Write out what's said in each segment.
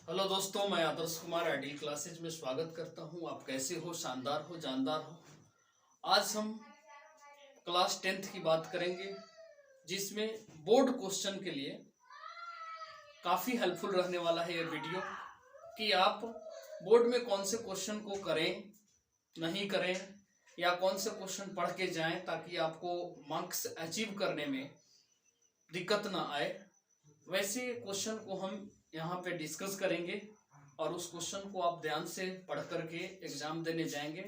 Hello दोस्तों, मैं Adarsh Kumar ideal classes में स्वागत करता हूं। आप कैसे हो? शानदार हो, जानदार हो। आज हम क्लास 10th की बात करेंगे, जिसमें बोर्ड क्वेश्चन के लिए काफ़ी हेल्पफुल रहने वाला है ये वीडियो कि आप बोर्ड में कौन से क्वेश्चन को करें, नहीं करें, या कौन से क्वेश्चन पढ़ के जाएं ताकि आपको मार्क्स अचीव करने में दिक्कत ना आए। वैसे क्वेश्चन को हम यहाँ पे डिस्कस करेंगे और उस क्वेश्चन को आप ध्यान से पढ़ करके एग्जाम देने जाएंगे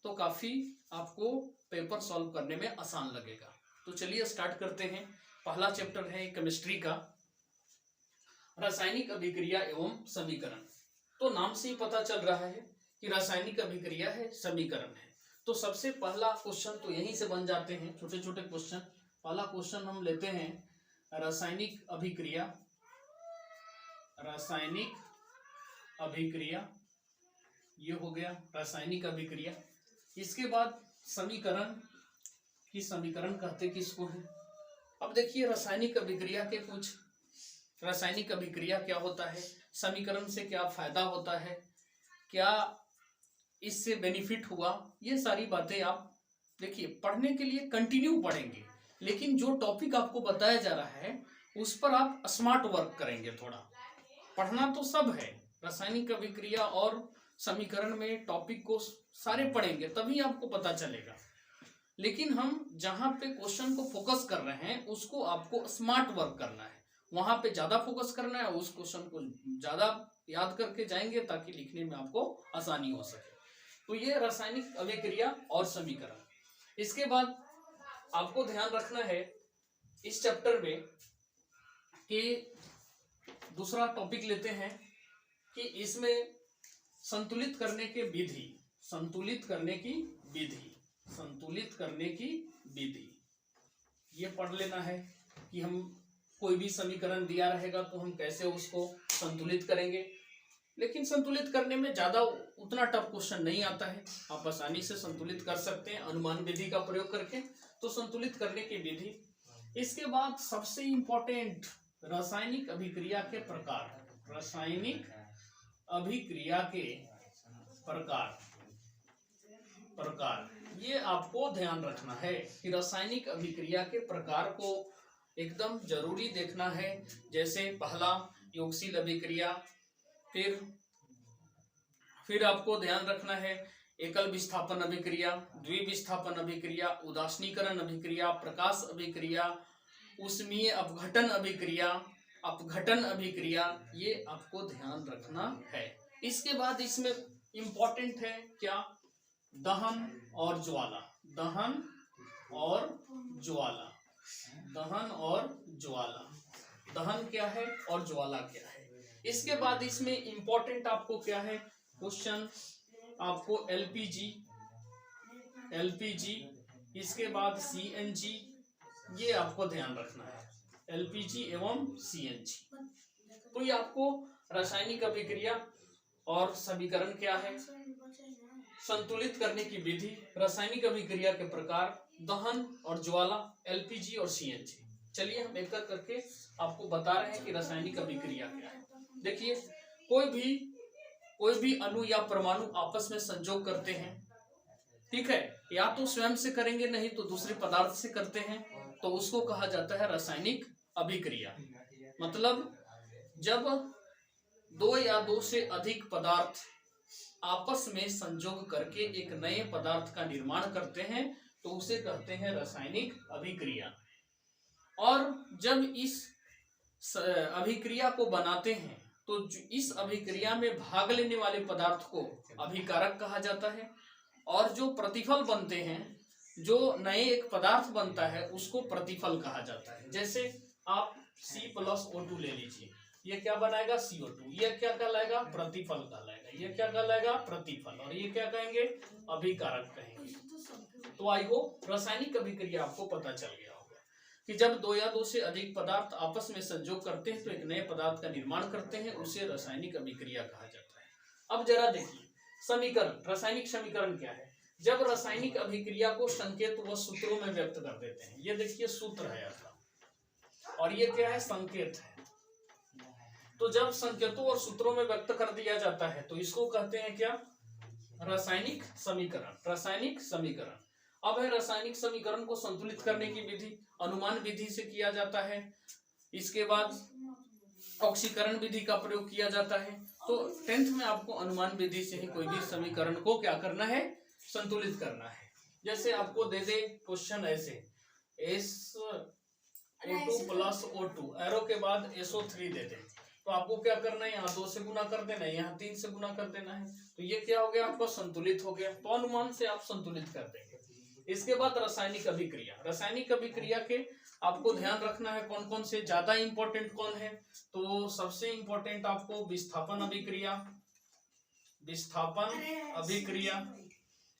तो काफ़ी आपको पेपर सॉल्व करने में आसान लगेगा। तो चलिए स्टार्ट करते हैं। पहला चैप्टर है केमिस्ट्री का, रासायनिक अभिक्रिया एवं समीकरण। तो नाम से ही पता चल रहा है कि रासायनिक अभिक्रिया है, समीकरण है। तो सबसे पहला क्वेश्चन तो यहीं से बन जाते हैं, छोटे छोटे क्वेश्चन। पहला क्वेश्चन हम लेते हैं रासायनिक अभिक्रिया, रासायनिक अभिक्रिया, ये हो गया रासायनिक अभिक्रिया। इसके बाद समीकरण, की समीकरण कहते किसको है। अब देखिए रासायनिक अभिक्रिया के कुछ, रासायनिक अभिक्रिया क्या होता है, समीकरण से क्या फायदा होता है, क्या इससे बेनिफिट हुआ, ये सारी बातें आप देखिए पढ़ने के लिए कंटिन्यू पढ़ेंगे, लेकिन जो टॉपिक आपको बताया जा रहा है उस पर आप स्मार्ट वर्क करेंगे। थोड़ा पढ़ना तो सब है, रासायनिक अभिक्रिया और समीकरण में टॉपिक को सारे पढ़ेंगे तभी आपको पता चलेगा, लेकिन हम जहां पे क्वेश्चन को फोकस कर रहे हैं उसको आपको स्मार्ट वर्क करना है, वहां पे ज्यादा फोकस करना है, उस क्वेश्चन को ज्यादा याद करके जाएंगे ताकि लिखने में आपको आसानी हो सके। तो ये रासायनिक अभिक्रिया और समीकरण। इसके बाद आपको ध्यान रखना है इस चैप्टर में कि दूसरा टॉपिक लेते हैं कि इसमें संतुलित करने के विधि, संतुलित करने की विधि, संतुलित करने की विधि, ये पढ़ लेना है कि हम कोई भी समीकरण दिया रहेगा तो हम कैसे उसको संतुलित करेंगे। लेकिन संतुलित करने में ज्यादा उतना टफ क्वेश्चन नहीं आता है, आप आसानी से संतुलित कर सकते हैं अनुमान विधि का प्रयोग करके। तो संतुलित करने की विधि। इसके बाद सबसे इंपॉर्टेंट रासायनिक अभिक्रिया के प्रकार, रासायनिक अभिक्रिया के प्रकार, प्रकार ये आपको ध्यान रखना है कि रासायनिक अभिक्रिया के प्रकार को एकदम जरूरी देखना है। जैसे पहला योगशील अभिक्रिया, फिर आपको ध्यान रखना है एकल विस्थापन अभिक्रिया, द्विविस्थापन अभिक्रिया, उदासीनीकरण अभिक्रिया, प्रकाश अभिक्रिया, ऊष्मीय अपघटन अभिक्रिया, अपघटन अभिक्रिया, ये आपको ध्यान रखना है। इसके बाद इसमें इंपॉर्टेंट है क्या, दहन और ज्वाला, दहन और ज्वाला, दहन और ज्वाला, दहन क्या है और ज्वाला क्या है। इसके बाद इसमें इंपॉर्टेंट आपको क्या है क्वेश्चन, आपको एलपीजी, एलपीजी, इसके बाद सीएनजी, ये आपको ध्यान रखना है, एलपीजी एवं सीएनजी। तो ये आपको रासायनिक अभिक्रिया और समीकरण क्या है, संतुलित करने की विधि, रासायनिक अभिक्रिया के प्रकार, दहन और ज्वाला, एलपीजी और सीएनजी। चलिए हम एक करके आपको बता रहे हैं कि रासायनिक अभिक्रिया क्या है। देखिए कोई भी अणु या परमाणु आपस में संयोग करते हैं, ठीक है, या तो स्वयं से करेंगे नहीं तो दूसरे पदार्थ से करते हैं, तो उसको कहा जाता है रासायनिक अभिक्रिया। मतलब जब दो या दो से अधिक पदार्थ आपस में संयोग करके एक नए पदार्थ का निर्माण करते हैं तो उसे कहते हैं रासायनिक अभिक्रिया। और जब इस अभिक्रिया को बनाते हैं तो इस अभिक्रिया में भाग लेने वाले पदार्थ को अभिकारक कहा जाता है, और जो प्रतिफल बनते हैं, जो नए एक पदार्थ बनता है उसको प्रतिफल कहा जाता है। जैसे आप C+O2 ले लीजिए, ये क्या बनाएगा CO2, ये क्या कहलाएगा प्रतिफल कहलाएगा, ये क्या कहलाएगा प्रतिफल, और ये क्या कहेंगे अभिकारक कहेंगे। तो आई होप रासायनिक अभिक्रिया आपको पता चल गया होगा कि जब दो या दो से अधिक पदार्थ आपस में संयोग करते हैं तो एक नए पदार्थ का निर्माण करते हैं, उसे रासायनिक अभिक्रिया कहा जाता है। अब जरा देखिए समीकरण, रासायनिक समीकरण क्या है। जब रासायनिक अभिक्रिया को संकेत व सूत्रों में व्यक्त कर देते हैं, ये देखिए सूत्र है आपका और ये क्या है संकेत है। तो जब संकेतों और सूत्रों में व्यक्त कर दिया जाता है तो इसको कहते हैं क्या? रासायनिक समीकरण। रासायनिक समीकरण। अब है रासायनिक समीकरण को संतुलित करने की विधि अनुमान विधि से किया जाता है। इसके बाद ऑक्सीकरण विधि का प्रयोग किया जाता है। तो 10th में आपको अनुमान विधि से ही कोई भी समीकरण को क्या करना है? संतुलित करना है। जैसे आपको दे दे क्वेश्चन ऐसे SO2 प्लस O2 एरो के बाद SO3 दे दे, तो आपको क्या करना है? यहाँ 2 से गुना कर देना है, यहाँ 3 से गुना कर देना है, तो ये क्या हो गया? आपका संतुलित हो गया। तो अनुमान से आप संतुलित कर देंगे। इसके बाद रासायनिक अभिक्रिया। रासायनिक अभिक्रिया के आपको ध्यान रखना है कौन कौन से, ज्यादा इंपॉर्टेंट कौन है? तो सबसे इंपॉर्टेंट आपको विस्थापन अभिक्रिया, विस्थापन अभिक्रिया।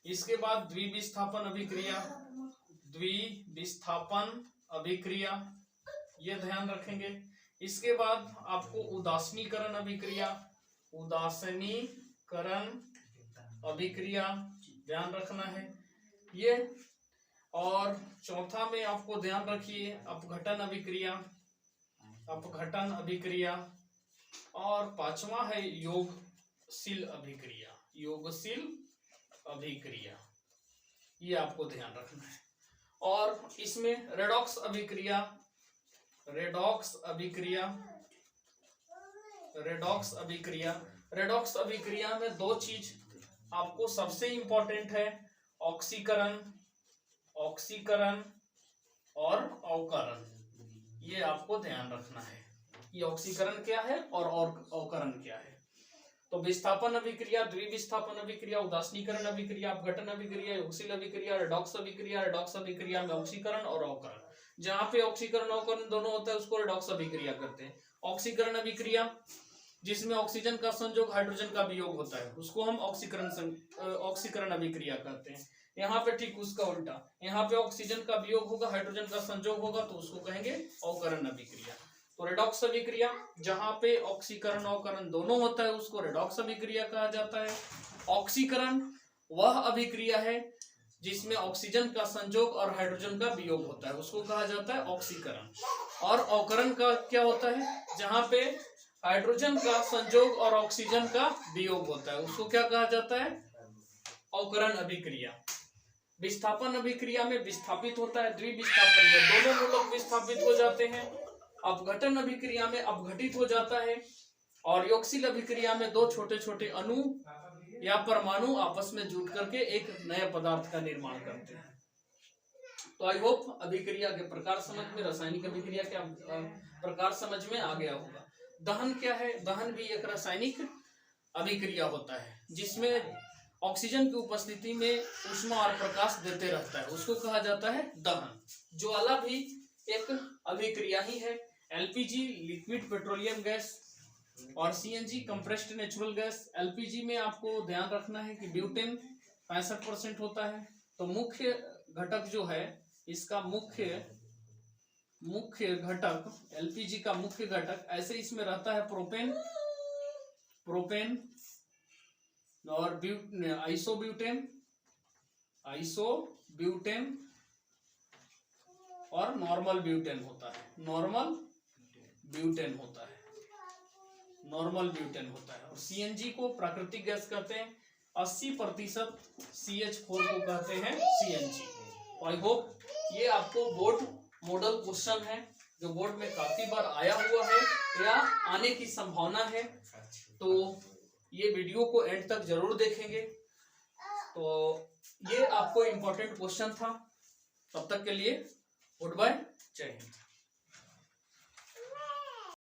इसके बाद द्विविस्थापन अभिक्रिया, द्विविस्थापन अभिक्रिया, ये ध्यान रखेंगे। इसके बाद आपको उदासीनीकरण अभिक्रिया, उदासीनीकरण अभिक्रिया ध्यान रखना है ये। और चौथा में आपको ध्यान रखिए अपघटन अभिक्रिया, अपघटन अभिक्रिया। और पांचवा है योगशील अभिक्रिया, योगशील अभिक्रिया, ये आपको ध्यान रखना है। और इसमें रेडॉक्स अभिक्रिया, रेडॉक्स अभिक्रिया, रेडॉक्स अभिक्रिया। रेडॉक्स अभिक्रिया में 2 चीज आपको सबसे इंपॉर्टेंट है, ऑक्सीकरण, ऑक्सीकरण और अवकरण, ये आपको ध्यान रखना है कि ऑक्सीकरण क्या है और अवकरण क्या है। तो विस्थापन अभिक्रिया, द्विविस्थापन अभिक्रिया, उदासीनीकरण अभिक्रिया, अपघटन अभिक्रिया, योगशील अभिक्रिया, रेडॉक्स अभिक्रिया। रेडॉक्स अभिक्रिया में ऑक्सीकरण और अवकरण, जहां पे ऑक्सीकरण अवकरण दोनों होता है उसको रेडॉक्स अभिक्रिया करते हैं। ऑक्सीकरण अभिक्रिया जिसमें ऑक्सीजन का संयोग हाइड्रोजन का वियोग होता है उसको हम ऑक्सीकरण अभिक्रिया कहते हैं। यहाँ पे ठीक उसका उल्टा, यहाँ पे ऑक्सीजन का वियोग होगा, हाइड्रोजन का संयोग होगा, तो उसको कहेंगे अवकरण अभिक्रिया। तो रेडॉक्स अभिक्रिया जहाँ पे ऑक्सीकरण अवकरण दोनों होता है उसको रेडॉक्स अभिक्रिया कहा जाता है। ऑक्सीकरण वह अभिक्रिया है जिसमें ऑक्सीजन का संयोग और हाइड्रोजन का वियोग होता है, उसको कहा जाता है ऑक्सीकरण। और अवकरण का क्या होता है? जहाँ पे हाइड्रोजन का संयोग और ऑक्सीजन का वियोग होता है, उसको क्या कहा जाता है? अवकरण अभिक्रिया। विस्थापन अभिक्रिया में विस्थापित होता है, द्विविस्थापन में दोनों मूलक विस्थापित हो जाते हैं। अपघटन अभिक्रिया में अपघटित हो जाता है। और योगशील अभिक्रिया में 2 छोटे छोटे अणु या परमाणु आपस में जुट करके एक नए पदार्थ का निर्माण करते हैं। तो आई होप अभिक्रिया के प्रकार समझ में, रासायनिक अभिक्रिया के प्रकार समझ में आ गया होगा। दहन क्या है? दहन भी एक रासायनिक अभिक्रिया होता है जिसमें ऑक्सीजन की उपस्थिति में ऊष्मा और प्रकाश देते रहता है, उसको कहा जाता है दहन। ज्वाला भी एक अभिक्रिया ही है। एलपीजी लिक्विड पेट्रोलियम गैस और CNG compressed natural gas. LPG में आपको ध्यान रखना है कि ब्यूटेन 65% होता है। तो मुख्य घटक जो है इसका मुख्य घटक एलपीजी का मुख्य घटक ऐसे इसमें रहता है प्रोपेन, प्रोपेन और आइसोब्यूटेन, आइसोब्यूटेन और नॉर्मल ब्यूटेन होता है, नॉर्मल ब्यूटेन होता है, नॉर्मल ब्यूटेन होता है। और सीएनजी को प्राकृतिक गैस कहते हैं। 80% CH4 को कहते हैं सीएनजी। आई होप ये आपको बोर्ड मॉडल क्वेश्चन है जो बोर्ड में काफी बार आया हुआ है या आने की संभावना है, तो ये वीडियो को एंड तक जरूर देखेंगे। तो ये आपको इम्पोर्टेंट क्वेश्चन था। तब तक के लिए गुड बाय, जय हिंद।